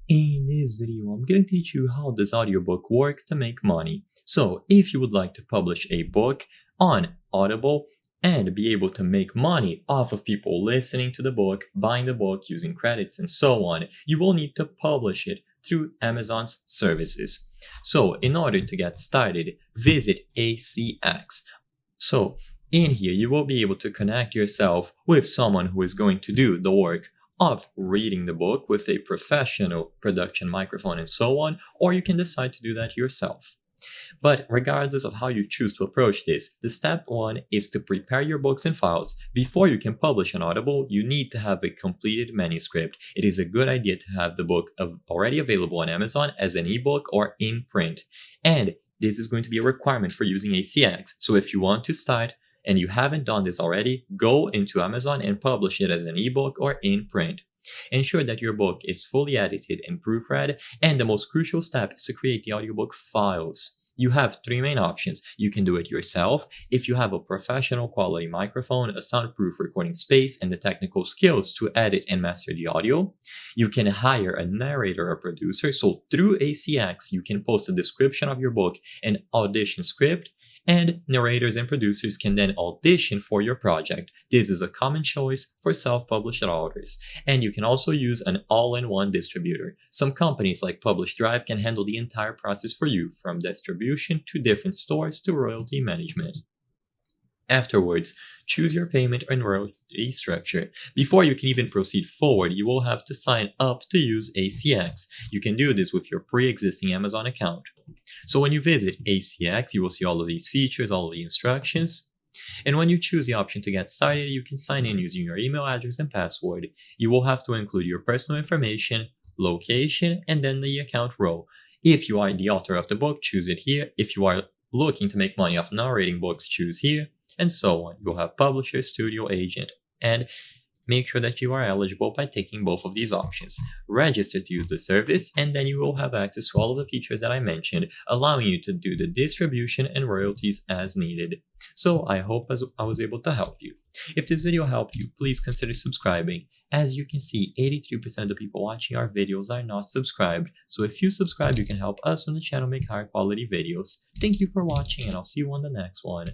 In this video, I'm going to teach you how does audiobook work to make money. So if you would like to publish a book on Audible and be able to make money off of people listening to the book, buying the book, using credits, and so on, you will need to publish it through Amazon's services. So in order to get started, visit ACX. So in here, you will be able to connect yourself with someone who is going to do the work of reading the book with a professional production microphone and so on, or you can decide to do that yourself. But regardless of how you choose to approach this, the step one is to prepare your books and files. Before you can publish on Audible, you need to have a completed manuscript. It is a good idea to have the book already available on Amazon as an ebook or in print. And this is going to be a requirement for using ACX. So if you want to start and you haven't done this already, go into Amazon and publish it as an ebook or in print. Ensure that your book is fully edited and proofread, and the most crucial step is to create the audiobook files. You have three main options. You can do it yourself if you have a professional quality microphone, a soundproof recording space, and the technical skills to edit and master the audio. You can hire a narrator or producer. So through ACX, you can post a description of your book and audition script, and narrators and producers can then audition for your project. This is a common choice for self-published authors. And you can also use an all-in-one distributor. Some companies like Publish Drive can handle the entire process for you, from distribution to different stores to royalty management. Afterwards, choose your payment and royalty structure. Before you can even proceed forward, you will have to sign up to use ACX. You can do this with your pre-existing Amazon account. So when you visit ACX, you will see all of these features, all of the instructions. And when you choose the option to get started, you can sign in using your email address and password. You will have to include your personal information, location, and then the account row. If you are the author of the book, choose it here. If you are looking to make money off narrating books, choose here, and so on. You'll have publisher, studio, agent, and make sure that you are eligible by taking both of these options. Register to use the service, and then you will have access to all of the features that I mentioned, allowing you to do the distribution and royalties as needed. So I hope I was able to help you. If this video helped you, please consider subscribing. As you can see, 83% of the people watching our videos are not subscribed. So if you subscribe, you can help us on the channel make higher quality videos. Thank you for watching, and I'll see you on the next one.